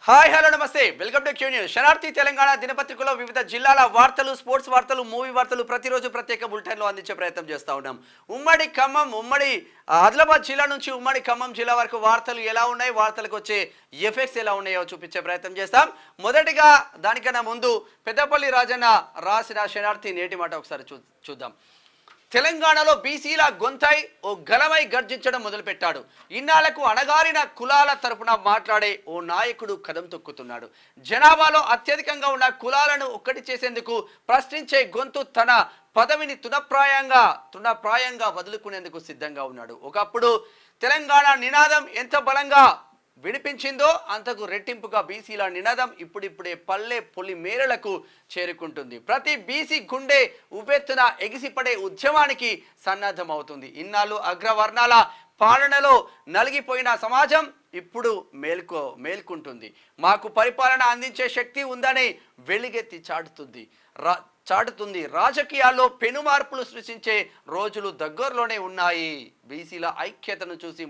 Hi hello నమస్తే welcome to Q news. Shanarthi Telangana దినపత్రికలో వివిధ జిల్లాల వార్తలు, స్పోర్ట్స్ వార్తలు, మూవీ వార్తలు ప్రతిరోజు ప్రత్యేక బులెటిన్లో అందించే ప్రయత్నం చేస్తూ ఉన్నాం. ఉమ్మడి ఖమ్మం, ఉమ్మడి ఆదిలాబాద్ జిల్లా నుంచి ఉమ్మడి ఖమ్మం జిల్లా వరకు వార్తలు ఎలా ఉన్నాయి, వార్తలకు వచ్చే ఎఫెక్ట్స్ ఎలా ఉన్నాయో చూపించే ప్రయత్నం చేస్తాం. మొదటిగా దానికన్నా ముందు పెద్దపల్లి రాజన్న రాసిన శనార్థి నేటి మాట ఒకసారి చూద్దాం. తెలంగాణలో బీసీల గొంతై ఓ గలమై గర్జించడం మొదలుపెట్టాడు. ఇన్నాళ్లకు అణగారిన కులాల తరపున మాట్లాడే ఓ నాయకుడు కదం తొక్కుతున్నాడు. జనాభాలో అత్యధికంగా ఉన్న కులాలను ఒక్కటి చేసేందుకు ప్రశ్నించే గొంతు తన పదవిని తృణప్రాయంగా వదులుకునేందుకు సిద్ధంగా ఉన్నాడు. ఒకప్పుడు తెలంగాణ నినాదం ఎంత బలంగా వినిపించిందో అంతకు రెట్టింపుగా బీసీల నినాదం ఇప్పుడిప్పుడే పల్లె పొలి మేరలకు చేరుకుంటుంది. ప్రతి బీసీ గుండె ఉవ్వెత్తున ఎగిసిపడే ఉద్యమానికి సన్నద్ధమవుతుంది. ఇన్నాళ్ళు అగ్రవర్ణాల పాలనలో నలిగిపోయిన సమాజం ఇప్పుడు మేల్కుంటుంది. మాకు పరిపాలన అందించే శక్తి ఉందని వెలుగెత్తి చాటుతుంది. రాజకీయాల్లో పెను మార్పులు సృష్టించే రోజులు దగ్గరలోనే ఉన్నాయి. బీసీల ఐక్యతను చూసి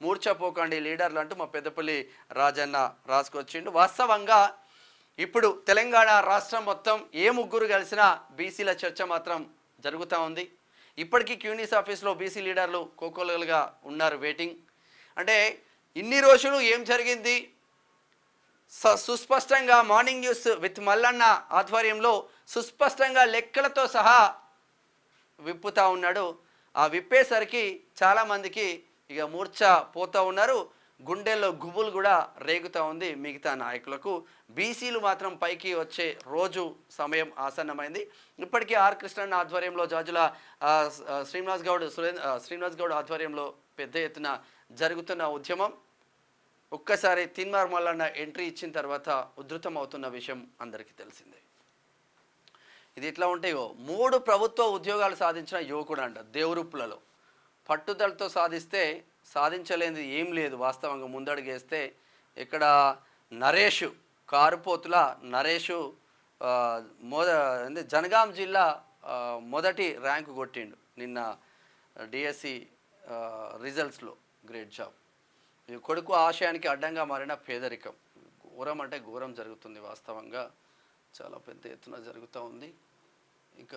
మూర్ఛపోకండి లీడర్లు అంటూ మా పెద్దపల్లి రాజన్న రాసుకొచ్చిండు. వాస్తవంగా ఇప్పుడు తెలంగాణ రాష్ట్రం మొత్తం ఏ ముగ్గురు కలిసినా బీసీల చర్చ మాత్రం జరుగుతూ ఉంది. ఇప్పటికీ క్యూనిస్ ఆఫీస్లో బీసీ లీడర్లు కోకోలుగా ఉన్నారు వెయిటింగ్. అంటే ఇన్ని రోజులు ఏం జరిగింది సుస్పష్టంగా మార్నింగ్ న్యూస్ విత్ మల్లన్న ఆధ్వర్యంలో సుస్పష్టంగా లెక్కలతో సహా విప్పుతూ ఉన్నాడు. ఆ విప్పేసరికి చాలామందికి ఇక మూర్ఛ పోతూ ఉన్నారు. గుండెల్లో గుబులు కూడా రేగుతూ ఉంది మిగతా నాయకులకు. బీసీలు మాత్రం పైకి వచ్చే రోజు సమయం ఆసన్నమైంది. ఇప్పటికీ ఆర్ కృష్ణన్న ఆధ్వర్యంలో జాజుల శ్రీనివాస్ గౌడ్ ఆధ్వర్యంలో పెద్ద ఎత్తున జరుగుతున్న ఉద్యమం ఒక్కసారి తిన్మార్ మల్లన్న ఎంట్రీ ఇచ్చిన తర్వాత ఉధృతం అవుతున్న విషయం అందరికీ తెలిసిందే. ఇది ఎట్లా ఉంటాయో 3 ప్రభుత్వ ఉద్యోగాలు సాధించిన యువకుడు అంట దేవరూపులలో. పట్టుదలతో సాధించలేనిది ఏం లేదు. వాస్తవంగా ముందడుగేస్తే ఇక్కడ నరేషు కారుపోతుల నరేషు జనగాం జిల్లా మొదటి ర్యాంకు కొట్టిండు నిన్న డిఎస్సి రిజల్ట్స్లో. Great job. కొడుకు ఆశయానికి అడ్డంగా మారిన పేదరికం ఘోరం అంటే ఘోరం జరుగుతుంది. వాస్తవంగా చాలా పెద్ద ఎత్తున జరుగుతూ ఉంది. ఇక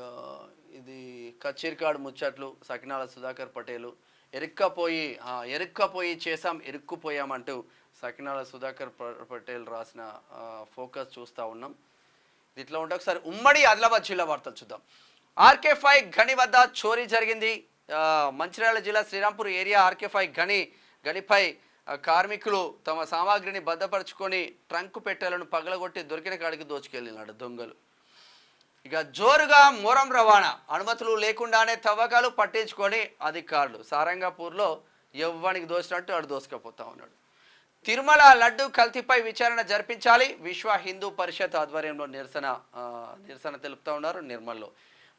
ఇది కచేరికాడు ముచ్చట్లు సకినాల సుధాకర్ పటేలు ఎరుక్కపోయి చేసాం ఇరుక్కుపోయామంటూ సకినాల సుధాకర్ పటేల్ రాసిన ఫోకస్ చూస్తూ ఉన్నాం. ఇట్లా ఉంటే ఒకసారి ఉమ్మడి ఆదిలాబాద్ జిల్లా వార్తలు చూద్దాం. ఆర్కే5 గని వద్ద చోరీ జరిగింది. మంచిర్యాల జిల్లా శ్రీరాంపూర్ ఏరియా ఆర్కే5 గనిపై కార్మికులు తమ సామాగ్రిని భద్రపరుచుకొని ట్రంక్ పెట్టెలను పగలగొట్టి దొరికిన కాడికి దోచుకెళ్ళినాడు దొంగలు. ఇక జోరుగా మొరం రవాణా అనుమతులు లేకుండానే తవ్వకాలు పట్టించుకొని అధికారులు. సారంగపూర్లో ఎవ్వనికి దోచినట్టు అటు దోసుకపోతా ఉన్నాడు. తిరుమల లడ్డు కల్తీపై విచారణ జరిపించాలి. విశ్వ హిందూ పరిషత్ ఆధ్వర్యంలో నిరసన తెలుపుతా ఉన్నారు నిర్మల్లో.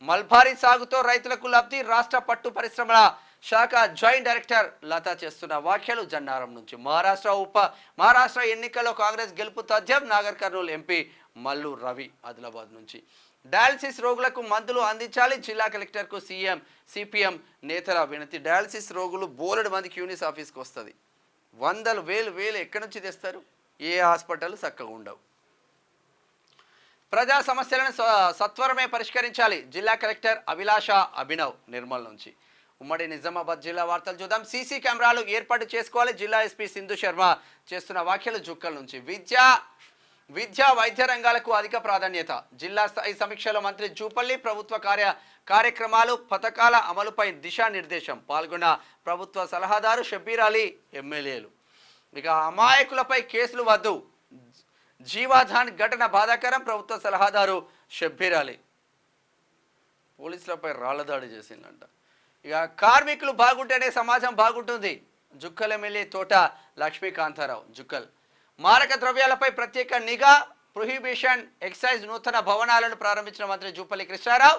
మల్బారీ సాగుతో రైతులకు లబ్ధి. రాష్ట్ర పట్టు పరిశ్రమల శాఖ జాయింట్ డైరెక్టర్ లత చేస్తున్న వ్యాఖ్యలు జన్నారం నుంచి. మహారాష్ట్ర ఎన్నికల్లో కాంగ్రెస్ గెలుపు తథ్యం. నాగర్ కర్నూలు ఎంపీ మల్లు రవి ఆదిలాబాద్ నుంచి. డయాలసిస్ రోగులకు మందులు అందించాలి. జిల్లా కలెక్టర్కు సిపిఎం నేతల వినతి. డయాలసిస్ రోగులు బోలెడు మంది క్యూనిస్ ఆఫీస్కి వస్తుంది. వందలు వేలు ఎక్కడి నుంచి తెస్తారు? ఏ హాస్పిటల్ చక్కగా ఉండవు. ప్రజా సమస్యలను సత్వరమే పరిష్కరించాలి. జిల్లా కలెక్టర్ అభిలాష అభినవ్ నిర్మల్ నుంచి. ఉమ్మడి నిజామాబాద్ జిల్లా వార్తలు చూద్దాం. సీసీ కెమెరాలు ఏర్పాటు చేసుకోవాలి. జిల్లా ఎస్పీ సింధు శర్మ చేస్తున్న వ్యాఖ్యలు జుక్కల్ నుంచి. విద్యా వైద్య రంగాలకు అధిక ప్రాధాన్యత. జిల్లా స్థాయి సమీక్షలో మంత్రి జూపల్లి. ప్రభుత్వ కార్యక్రమాలు పథకాల అమలుపై దిశానిర్దేశం. పాల్గొన్న ప్రభుత్వ సలహాదారు షబ్బీర్ అలీ ఎమ్మెల్యేలు. ఇక అమాయకులపై కేసులు వద్దు. జీవాధాన్ ఘటన బాధాకరం. ప్రభుత్వ సలహాదారు షబ్బీర్ అలీ పోలీసులపై రాళ్లదాడి చేసిందంట. ఇక కార్మికులు బాగుంటేనే సమాజం బాగుంటుంది. జుక్కల్ ఎమ్మెల్యే తోట లక్ష్మీకాంతారావు జుక్కల్. మారక ద్రవ్యాలపై ప్రత్యేక నిఘా. ప్రొహిబిషన్ ఎక్సైజ్ నూతన భవనాలను ప్రారంభించిన మంత్రి జూపల్లి కృష్ణారావు.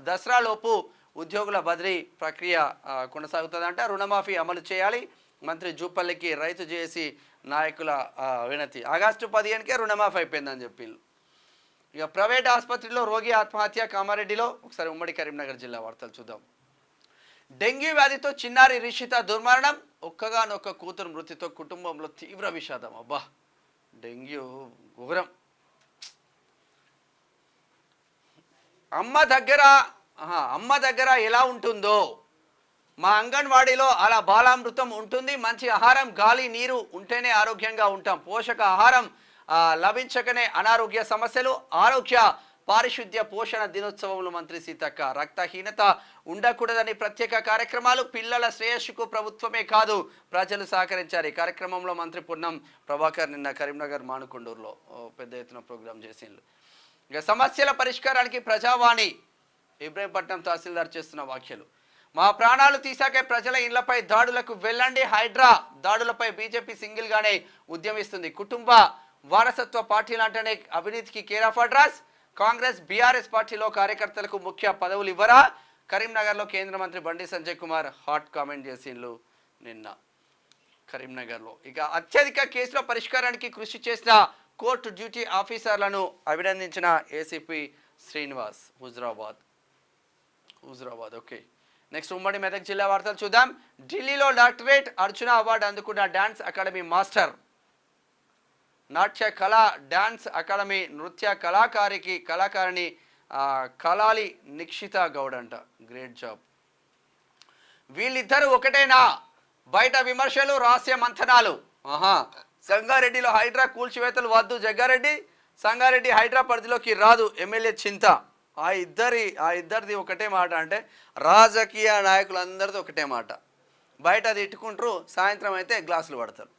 దసరాలోపు ఉద్యోగుల బదిలీ ప్రక్రియ కొనసాగుతుందంట. రుణమాఫీ అమలు చేయాలి. మంత్రి జూపల్లికి రైతు జేఏసీ నాయకుల వినతి. ఆగస్టు 15కే రుణమాఫీ అయిపోయిందని చెప్పిండ్రు. ఇక ప్రైవేట్ ఆసుపత్రిలో రోగి ఆత్మహత్య కామారెడ్డిలో. ఒకసారి ఉమ్మడి కరీంనగర్ జిల్లా వార్తలు చూద్దాం. డెంగ్యూ వ్యాధితో చిన్నారి రిషిత దుర్మరణం. ఒక్కగానొక్క కూతురు మృతితో కుటుంబంలో తీవ్ర విషాదం. అబ్బా డెంగ్యూ ఘోరం. అమ్మ దగ్గర అమ్మ దగ్గర ఎలా ఉంటుందో మా అంగన్వాడీలో అలా బాలామృతం ఉంటుంది. మంచి ఆహారం, గాలి, నీరు ఉంటేనే ఆరోగ్యంగా ఉంటాం. పోషక ఆహారం లభించకనే అనారోగ్య సమస్యలు. ఆరోగ్య పారిశుద్ధ్య పోషణ దినోత్సవంలో మంత్రి సీతక్క. రక్తహీనత ఉండకూడదని ప్రత్యేక కార్యక్రమాలు. పిల్లల శ్రేయస్సుకు ప్రభుత్వమే కాదు ప్రజలు సహకరించారు. ఈ కార్యక్రమంలో మంత్రి పొన్నం ప్రభాకర్ నిన్న కరీంనగర్ మానుకొండూరులో పెద్ద ఎత్తున ప్రోగ్రాం చేసిండ్రు. ఇక సమస్యల పరిష్కారానికి ప్రజావాణి ఇబ్రహీంపట్నం తహసీల్దార్ చేస్తున్న వ్యాఖ్యలు. మా ప్రాణాలు తీసాకే ప్రజల ఇళ్లపై దాడులకు వెళ్ళండి. హైడ్రా దాడులపై బీజేపీ సింగిల్ గానే ఉద్యమిస్తుంది. కుటుంబ వారసత్వ పార్టీలంటేనే అవినీతికి care of address. Congress BRS పార్టీలో కార్యకర్తలకు ముఖ్య పదవులు ఇవ్వరా? కరీంనగర్లో కేంద్ర మంత్రి బండి సంజయ్ కుమార్ హాట్ కామెంట్ చేసిండ్రు నిన్న కరీంనగర్లో. ఇక అత్యధిక కేసుల పరిష్కారానికి కృషి చేసిన కోర్టు డ్యూటీ ఆఫీసర్లను అభినందించిన ACP Srinivas. Huzurabad. Okay, next ఉమ్మడి మెదక్ జిల్లా వార్తలు చూద్దాం. ఢిల్లీలో డాక్టరేట్ అర్జున అవార్డు అందుకున్న dance academy master. Natya Kala dance academy నృత్య కళాకారిణి కలాలి నిక్షిత గౌడ్ అంట. Great job. వీళ్ళిద్దరూ ఒకటేనా? బయట విమర్శలు, రహస్య మంథనాలు. సంగారెడ్డిలో హైడ్రా కూల్చివేతలు వద్దు. జగ్గారెడ్డి సంగారెడ్డి హైడ్రా పరిధిలోకి రాదు. ఎమ్మెల్యే చింత. ఆ ఇద్దరిది ఒకటే మాట. అంటే రాజకీయ నాయకులందరిది ఒకటే మాట. బయట అది ఇట్టుకుంటారు, సాయంత్రం అయితే గ్లాసులు పడతారు.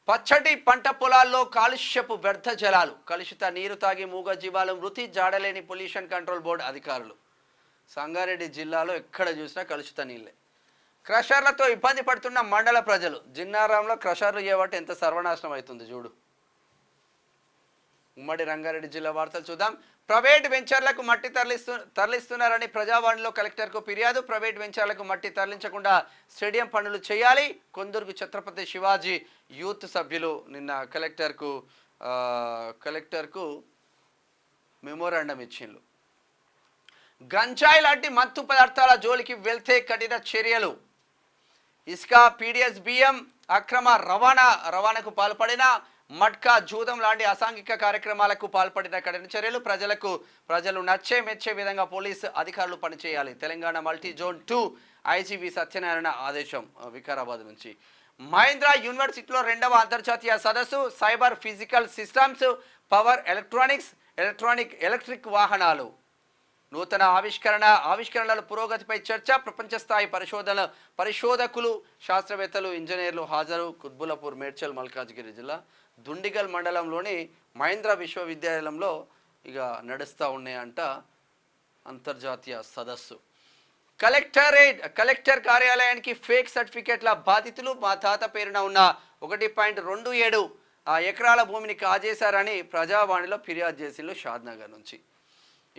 పచ్చటి పంట పొలాల్లో కాలుష్యపు వ్యర్థ జలాలు. కలుషిత నీరు తాగి మూగ జీవాలు మృతి. జాడలేని పొల్యూషన్ కంట్రోల్ బోర్డు అధికారులు. సంగారెడ్డి జిల్లాలో ఎక్కడ చూసినా కలుషిత నీళ్ళే. క్రషర్లతో ఇబ్బంది పడుతున్న మండల ప్రజలు. జిన్నారంలో క్రషర్లు చేయబట్టి ఎంత సర్వనాశనం అవుతుంది చూడు. ఉమ్మడి రంగారెడ్డి జిల్లా వార్తలు చూద్దాం. ప్రైవేట్ వెంచర్లకు మట్టి తరలిస్తున్నారని ప్రజావాణిలో కలెక్టర్కు ఫిర్యాదు. ప్రైవేట్ వెంచర్లకు మట్టి తరలించకుండా స్టేడియం పనులు చేయాలి. కొందరుకు ఛత్రపతి శివాజీ యూత్ సభ్యులు నిన్న కలెక్టర్కు మెమోరాండం ఇచ్చిండ్రు. గంజాయి లాంటి మత్తు పదార్థాల జోలికి వెళ్తే కఠిన చర్యలు. ఇసుక, పీడిఎస్ బియ్యం అక్రమ రవాణాకు పాల్పడిన మట్కా, జూదం లాంటి అసాంఘిక కార్యక్రమాలకు పాల్పడిన కఠిన చర్యలు. ప్రజలు మెచ్చే విధంగా పోలీసు అధికారులు పనిచేయాలి. తెలంగాణ మల్టీ జోన్ 2 ఐజీవి సత్యనారాయణ ఆదేశం. వికారాబాద్ నుంచి. మహేంద్ర యూనివర్సిటీలో 2వ అంతర్జాతీయ సదస్సు. Cyber physical systems, power electric వాహనాలు, నూతన ఆవిష్కరణల పురోగతిపై చర్చ. ప్రపంచ స్థాయి పరిశోధకులు, శాస్త్రవేత్తలు, ఇంజనీర్లు హాజరు. కుత్బులాపూర్, మేడ్చల్, మల్కాజ్గిరి జిల్లా దుండిగల్ మండలంలోని మహేంద్ర విశ్వవిద్యాలయంలో ఇక నడుస్తూ ఉన్నాయంట అంతర్జాతీయ సదస్సు. కలెక్టర్ కార్యాలయానికి ఫేక్ సర్టిఫికేట్ల బాధితులు. మా తాత పేరున ఉన్న 1.27 ఎకరాల భూమిని కాజేశారని ప్రజావాణిలో ఫిర్యాదు చేసిండ్రు షాద్నగర్ నుంచి.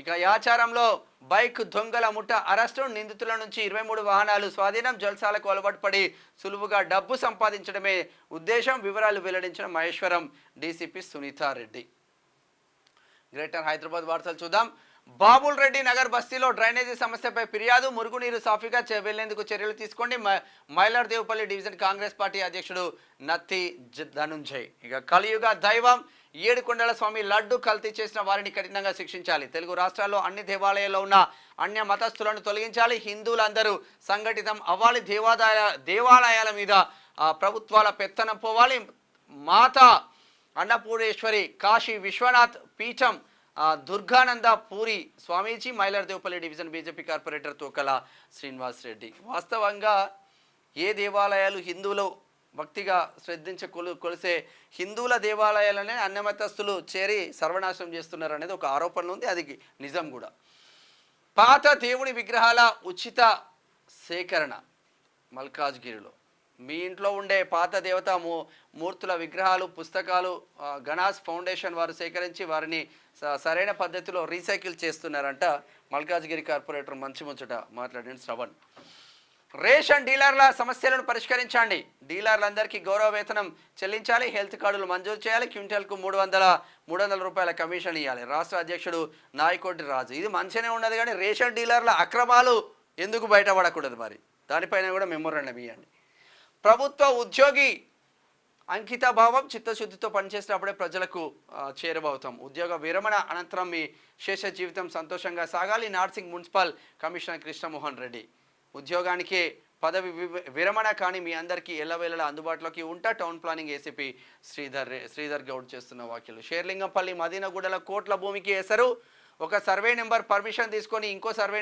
ఇక యాచారంలో బైక్ దొంగల ముఠ అరెస్టు. నిందితుల నుంచి 23 వాహనాలు స్వాధీనం. జల్సాలకు అలవాటు పడి సులువుగా డబ్బు సంపాదించడమే ఉద్దేశం. వివరాలు వెల్లడించిన మహేశ్వరం డీసీపీ సునీతారెడ్డి. గ్రేటర్ హైదరాబాద్ వార్తలు చూద్దాం. బాబుల్ రెడ్డి నగర్ బస్తీలో డ్రైనేజీ సమస్యపై ఫిర్యాదు. మురుగునీరు సాఫీగా వెళ్లేందుకు చర్యలు తీసుకోండి. మైలార్దేవుపల్లి డివిజన్ కాంగ్రెస్ పార్టీ అధ్యక్షుడు నత్తి ధనుంజయ్. ఇక కలియుగ దైవం ఏడుకొండల స్వామి లడ్డు కల్తీ చేసిన వారిని కఠినంగా శిక్షించాలి. తెలుగు రాష్ట్రాల్లో అన్ని దేవాలయాల్లో ఉన్న అన్య మతస్థులను తొలగించాలి. హిందువులందరూ సంఘటితం అవ్వాలి. దేవాలయాల మీద ప్రభుత్వాల పెత్తనం పోవాలి. మాతా అన్నపూర్ణేశ్వరి కాశీ విశ్వనాథ్ పీఠం Durgananda Puri Swamiji. Mailardevpally division BJP corporator Tokala Srinivas Reddy. వాస్తవంగా ఏ దేవాలయాలు హిందువులు భక్తిగా కొలిసే హిందువుల దేవాలయాలనే అన్యమతస్థులు చేరి సర్వనాశనం చేస్తున్నారు అనేది ఒక ఆరోపణ ఉంది. అది నిజం కూడా. పాత దేవుడి విగ్రహాల ఉచిత సేకరణ మల్కాజ్గిరిలో. మీ ఇంట్లో ఉండే పాత దేవతా మూర్తుల విగ్రహాలు, పుస్తకాలు గణాస్ ఫౌండేషన్ వారు సేకరించి వారిని సరైన పద్ధతిలో రీసైకిల్ చేస్తున్నారంట. మల్కాజ్గిరి కార్పొరేటర్ మంచి ముచ్చట మాట్లాడిన శ్రవణ్. రేషన్ డీలర్ల సమస్యలను పరిష్కరించండి. డీలర్లందరికీ గౌరవ వేతనం చెల్లించాలి. హెల్త్ కార్డులు మంజూరు చేయాలి. క్వింటల్కు 300 రూపాయల కమిషన్ ఇవ్వాలి. రాష్ట్ర అధ్యక్షుడు నాయకోటి రాజు. ఇది మంచిగానే ఉన్నది, కానీ రేషన్ డీలర్ల అక్రమాలు ఎందుకు బయటపడకూడదు? మరి దానిపైన కూడా మెమోరాండం ఇవ్వండి. ప్రభుత్వ ఉద్యోగి అంకితభావం చిత్తశుద్ధితో పనిచేసినప్పుడే ప్రజలకు చేరువవుతాం. ఉద్యోగ విరమణ అనంతరం మీ శేష జీవితం సంతోషంగా సాగాలి. Narsingi municipal commissioner Krishna Mohan Reddy. ఉద్యోగానికి పదవి విరమణ కానీ మీ అందరికీ ఎల్లవేళలా అందుబాటులోకి ఉంటా. Town planning ACP Sridhar Goud చేస్తున్న వ్యాఖ్యలు. షేర్లింగంపల్లి మదీనగూడల కోట్ల భూమికి ఎసరు. ఒక సర్వే నెంబర్ పర్మిషన్ తీసుకొని ఇంకో సర్వే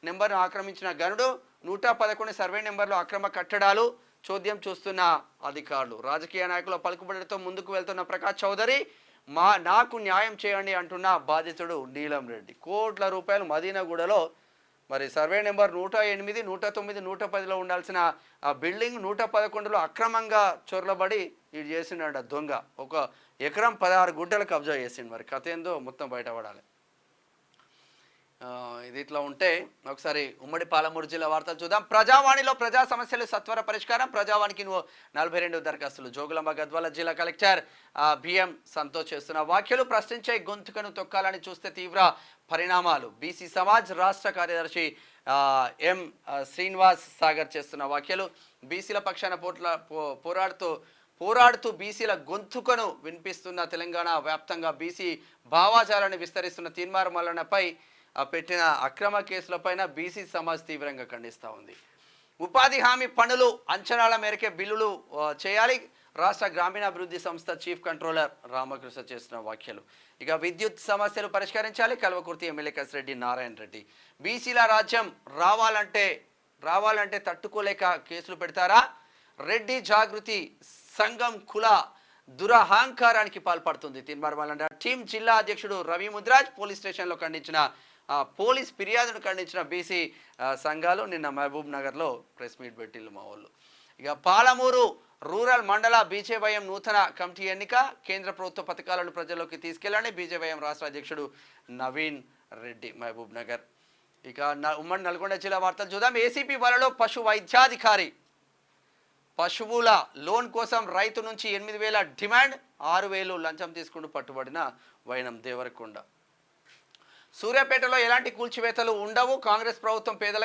నెంబర్ను ఆక్రమించిన గనుడు. 111 సర్వే నెంబర్లు అక్రమ కట్టడాలు చోద్యం చూస్తున్న అధికారులు. రాజకీయ నాయకుల పలుకుబడితో ముందుకు వెళ్తున్న ప్రకాష్ చౌదరి. నాకు న్యాయం చేయండి అంటున్న బాధితుడు నీలం రెడ్డి. కోట్ల రూపాయలు మదీనగూడలో మరి సర్వే నెంబర్ 108, 109, 110లో ఉండాల్సిన ఆ బిల్డింగ్ 111లో అక్రమంగా చొరలబడి ఇది చేసిండ దొంగ. 1 ఎకరం 16 గుంటలు కబ్జా చేసిండు. మరి కథ ఏందో మొత్తం బయటపడాలి. ఇది ఇట్లా ఉంటే ఒకసారి ఉమ్మడి పాలమూరు జిల్లా వార్తలు చూద్దాం. ప్రజావాణిలో ప్రజా సమస్యలు సత్వర పరిష్కారం. ప్రజావాణికి 42 దరఖాస్తులు. జోగులాంబ గద్వాల జిల్లా కలెక్టర్ బిఎం సంతోష్ చేస్తున్న వ్యాఖ్యలు. ప్రశ్నించే గొంతుకను తొక్కాలని చూస్తే తీవ్ర పరిణామాలు. బీసీ సమాజ్ రాష్ట్ర కార్యదర్శి ఎం శ్రీనివాస్ సాగర్ చేస్తున్న వ్యాఖ్యలు. బీసీల పక్షాన పోరాడుతూ బీసీల గొంతుకను వినిపిస్తున్న తెలంగాణ వ్యాప్తంగా బీసీ భావాజాలను విస్తరిస్తున్న తీన్మార్ మల్లన్నపై పెట్టిన అక్రమ కేసులపైన బీసీ సమాజ్ తీవ్రంగా ఖండిస్తూ ఉంది. ఉపాధి హామీ పనులు అంచనాల మేరకే బిల్లులు చేయాలి. రాష్ట్ర గ్రామీణాభివృద్ధి సంస్థ చీఫ్ కంట్రోలర్ రామకృష్ణ చేసిన వ్యాఖ్యలు. ఇక విద్యుత్ సమస్యలు పరిష్కరించాలి. కల్వకుర్తి ఎమ్మెల్యే కసిరెడ్డి నారాయణ రెడ్డి. బీసీల రాజ్యం రావాలంటే తట్టుకోలేక కేసులు పెడతారా? రెడ్డి జాగృతి సంఘం కుల దురహంకారానికి పాల్పడుతుంది. తీన్మార్ మల్లన్న టీం జిల్లా అధ్యక్షుడు రవి ముద్రాజ్ పోలీస్ స్టేషన్లో ఖండించిన పోలీస్ ఫిర్యాదును ఖండించిన బీసీ సంఘాలు నిన్న మహబూబ్ నగర్లో ప్రెస్ మీట్ పెట్టిల్లు మా వాళ్ళు. ఇక పాలమూరు రూరల్ మండల బీజేవైఎం నూతన కమిటీ ఎన్నిక. కేంద్ర ప్రభుత్వ పథకాలను ప్రజల్లోకి తీసుకెళ్లాలని బీజేవైఎం రాష్ట్ర అధ్యక్షుడు నవీన్ రెడ్డి మహబూబ్ నగర్. ఇక ఉమ్మడి నల్గొండ జిల్లా వార్తలు చూద్దాం. ఏసీపీ వలలో పశు వైద్యాధికారి. పశువుల లోన్ కోసం రైతు నుంచి 8,000 డిమాండ్. 6,000 లంచం తీసుకుంటూ పట్టుబడిన వైనం దేవరకొండ. సూర్యాపేటలో ఎలాంటి కూల్చివేతలు ఉండవు. కాంగ్రెస్ ప్రభుత్వం పేదల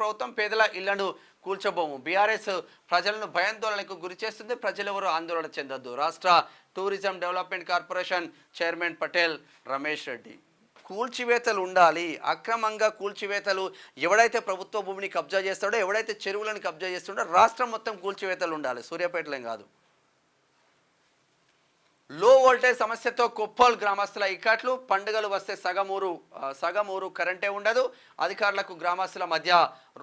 ప్రభుత్వం పేదల ఇళ్లను కూల్చబోము. బీఆర్ఎస్ ప్రజలను భయాందోళనకు గురి చేస్తుంది. ప్రజలెవరూ ఆందోళన చెందొద్దు. రాష్ట్ర tourism development corporation chairman Patel Ramesh Reddy. కూల్చివేతలు ఉండాలి. అక్రమంగా కూల్చివేతలు ఎవడైతే ప్రభుత్వ భూమిని కబ్జా చేస్తాడో, ఎవడైతే చెరువులను కబ్జా చేస్తాడో రాష్ట్రం మొత్తం కూల్చివేతలు ఉండాలి. సూర్యాపేటలేం కాదు. లో వోల్టేజ్ సమస్యతో కొప్పోల్ గ్రామస్తుల ఇక్కట్లు. పండుగలు వస్తే సగం ఊరు కరెంటే ఉండదు. అధికారులకు గ్రామస్తుల మధ్య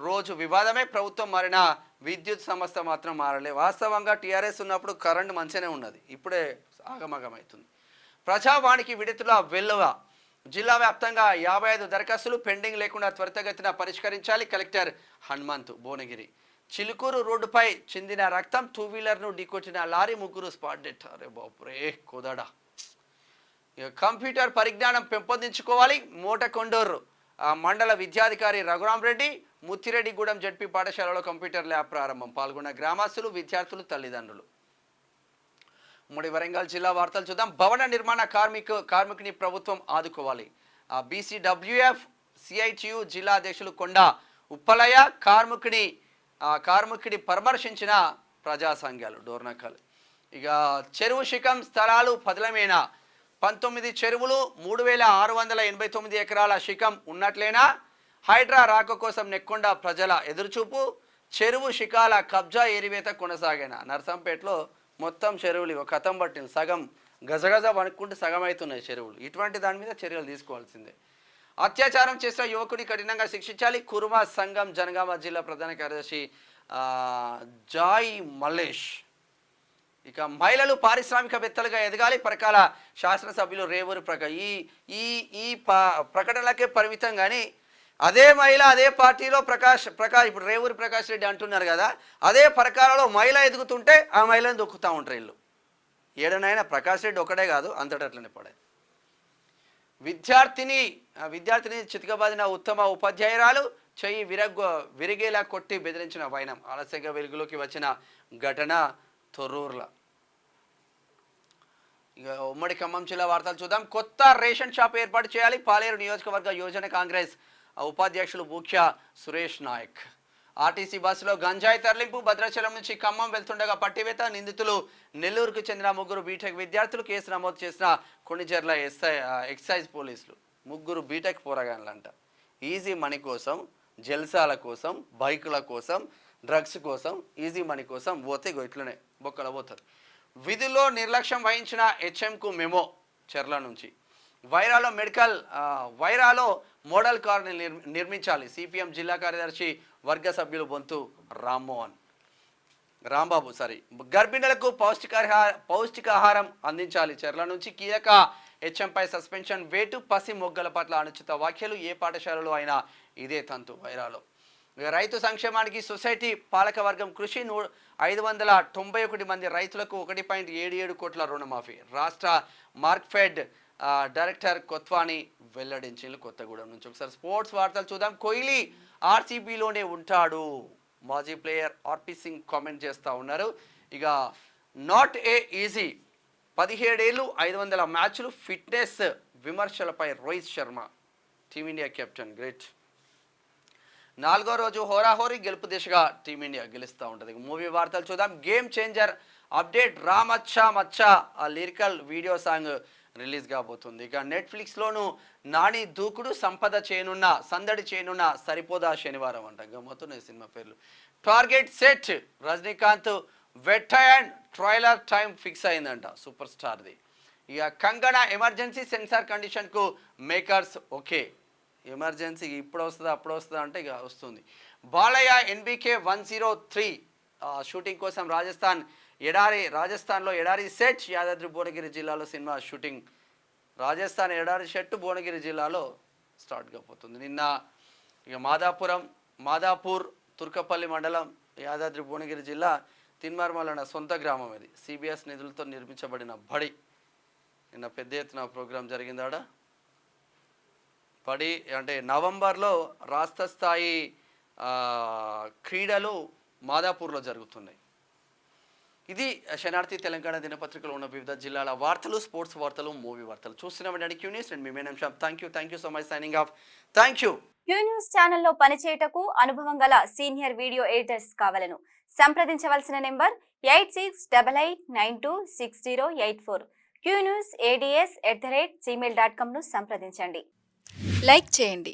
రోజు వివాదమే. ప్రభుత్వం మారిన విద్యుత్ సంస్థ మాత్రం మారలే. వాస్తవంగా టీఆర్ఎస్ ఉన్నప్పుడు కరెంటు మంచిగానే ఉన్నది. ఇప్పుడే ఆగమగమవుతుంది. ప్రజావాణికి విడతుల వెల్లువ. జిల్లా వ్యాప్తంగా 55 దరఖాస్తులు పెండింగ్ లేకుండా త్వరితగతిన పరిష్కరించాలి. కలెక్టర్ హనుమంతు భువనగిరి. చిలుకూరు రోడ్డుపై చిందిన రక్తం. 2 వీలర్ను ఢీకొట్టిన లారీ. 3 spot death. అరే బాపురే కోదాడా. కంప్యూటర్ పరిజ్ఞానం పెంపొందించుకోవాలి. మోటకొండూరు మండల విద్యాధికారి రఘురాం రెడ్డి. ముత్తిరెడ్డిగూడెం జడ్పీ పాఠశాలలో కంప్యూటర్ ల్యాబ్ ప్రారంభం. పాల్గొన్న గ్రామస్తులు, విద్యార్థులు, తల్లిదండ్రులు. ఉమ్మడి వరంగల్ జిల్లా వార్తలు చూద్దాం. భవన నిర్మాణ కార్మికుని ప్రభుత్వం ఆదుకోవాలి. బీసీడబ్ల్యూఎఫ్ సిఐటియు జిల్లా అధ్యక్షులు కొండ ఉప్పలయ్య. కార్మికుడి పరామర్శించిన ప్రజా సంఘాలు డోర్నకల్. ఇక చెరువు శిఖం స్థలాలు పదలమేనా? 19 చెరువులు 3,689 ఎకరాల శిఖం ఉన్నట్లేనా? హైడ్రా రాక కోసం నెక్కొండ ప్రజల ఎదురుచూపు. చెరువు శిఖాల కబ్జా ఏరివేత కొనసాగేనా? నర్సంపేటలో మొత్తం చెరువులు కథం పట్టింది. సగం గజగజ వణుక్కుంటూ సగం అవుతున్నాయి చెరువులు. ఇటువంటి దాని మీద చర్యలు తీసుకోవాల్సిందే. అత్యాచారం చేసిన యువకుడి కఠినంగా శిక్షించాలి. కురుమ సంఘం జనగామ జిల్లా ప్రధాన కార్యదర్శి జాయ్ మల్లేష్. ఇక మహిళలు పారిశ్రామికవేత్తలుగా ఎదగాలి. పరకాల శాసనసభ్యులు రేవూరి ప్రకాష్. ఈ ప్రకటనలకే పరిమితం. కానీ అదే మహిళ అదే పార్టీలో ప్రకాష్ ఇప్పుడు రేవూరి ప్రకాష్ రెడ్డి అంటున్నారు కదా, అదే పరకాలలో మహిళ ఎదుగుతుంటే ఆ మహిళను దొక్కుతూ ఉంటారు వీళ్ళు. ఏడనైనా ప్రకాష్ రెడ్డి ఒకటే కాదు, అంతటట్లనే పడే. విద్యార్థిని చితకబాదిన ఉత్తమ ఉపాధ్యాయురాలు. చెయ్యి విరిగేలా కొట్టి బెదిరించిన వైనం. ఆలస్యంగా వెలుగులోకి వచ్చిన ఘటన తొర్రూర్ల. ఇక ఉమ్మడి ఖమ్మం జిల్లా వార్తలు చూద్దాం. కొత్త రేషన్ షాప్ ఏర్పాటు చేయాలి. పాలేరు నియోజకవర్గ యోజన కాంగ్రెస్ ఉపాధ్యక్షులు బూఖ్య సురేష్ నాయక్. ఆర్టీసీ బస్సులో గంజాయి తరలింపు. భద్రాచలం నుంచి ఖమ్మం వెళ్తుండగా పట్టివేత. నిందితులు నెల్లూరుకు చెందిన 3 బీటెక్ విద్యార్థులు. కేసు నమోదు చేసిన కొణిజర్ల ఎక్సైజ్ పోలీసులు. 3 బీటెక్ పోరగాన్లంట. ఈజీ మనీ కోసం, జల్సాల కోసం, బైకుల కోసం, డ్రగ్స్ కోసం, ఈజీ మనీ కోసం పోతే ఇట్లనే బొక్కల పోతారు. విధుల్లో నిర్లక్ష్యం వహించిన హెచ్ఎంకు మెమో. చెర్ల నుంచి వైరాలో మోడల్ కార్ని నిర్మించాలి. సిపిఎం జిల్లా కార్యదర్శి వర్గ సభ్యులు బొంతు రాంబాబు గర్భిణులకు పౌష్టికాహారం అందించాలి. చెర్ల నుంచి కీలక హెచ్ఎంపై సస్పెన్షన్ వేటు. పసి మొగ్గల పట్ల అనుచిత వ్యాఖ్యలు. ఏ పాఠశాలలో అయినా ఇదే తంతు. వైరాలో రైతు సంక్షేమానికి సొసైటీ పాలకవర్గం కృషి. 591 మంది రైతులకు 1.77 కోట్ల రుణమాఫీ. రాష్ట్ర మార్క్ఫెడ్ డైరెక్టర్ కొత్వాని వెల్లడించింది. కొత్తగూడెం నుంచి ఒకసారి స్పోర్ట్స్ వార్తలు చూద్దాం. కోహ్లీ ఆర్సీబీలోనే ఉంటాడు. మాజీ ప్లేయర్ ఆర్పీ సింగ్ కామెంట్ చేస్తూ ఉన్నారు. ఇక నాట్ ఏ ఈజీ 17 ఏళ్ళు 500 మ్యాచ్లు ఫిట్నెస్ విమర్శలపై Rohit Sharma team India captain great. 4వ రోజు హోరాహోరీ గెలుపు దిశగా టీమిండియా గెలుస్తూ ఉంటుంది. మూవీ వార్తలు చూద్దాం. Game changer update. రామచ్చా మచ్చా ఆ లిరికల్ వీడియో సాంగ్ రిలీజ్ కాబోతుంది. ఇక నెట్ఫ్లిక్స్లోను నాని దూకుడు సందడి చేయనున్న సరిపోదా శనివారం అంట. గమ్మతున్నాయి సినిమా పేర్లు. Target set. రజనీకాంత్ వెట్ అండ్ ట్రైలర్ టైం ఫిక్స్ అయిందంట సూపర్ స్టార్ది. ఇక కంగనా ఎమర్జెన్సీ సెన్సార్ కండిషన్కు మేకర్స్ ఓకే. ఎమర్జెన్సీ ఇప్పుడు వస్తుందా అప్పుడు వస్తుందా అంటే ఇక వస్తుంది. బాలయ్య ఎన్బికే 103 షూటింగ్ కోసం రాజస్థాన్లో ఎడారి సెట్. యాదాద్రి భువనగిరి జిల్లాలో సినిమా షూటింగ్. రాజస్థాన్ ఎడారి సెట్ భువనగిరి జిల్లాలో స్టార్ట్ కాబోతుంది. నిన్న ఇక మాదాపూర్ తుర్కపల్లి మండలం యాదాద్రి భువనగిరి జిల్లా తిన్మార్మల సొంత గ్రామం ఇది. సిబిఎస్ నిధులతో నిర్మించబడిన బడి. నిన్న పెద్ద ఎత్తున ప్రోగ్రాం జరిగిందాడ. బడి అంటే నవంబర్లో రాష్ట్ర స్థాయి క్రీడలు మాదాపూర్లో జరుగుతున్నాయి. ఇది శనార్థి తెలంగాణ దినపత్రికలో ఉన్న వివిధ జిల్లాల వార్తలు, స్పోర్ట్స్ వార్తలు, మూవీ వార్తలు చూస్తున్నామండి క్యూ న్యూస్. అండ్ మీ మేనం షాప్. Thank you so much. Signing off. Thank you. Q news ఛానల్లో పనిచేయటకు అనుభవం గల సీనియర్ వీడియో ఎడిటర్స్ కావాలను సంప్రదించవలసిన నెంబర్ 8688926084. qnewsads@gmail.com ను సంప్రదించండి. లైక్ చేయండి,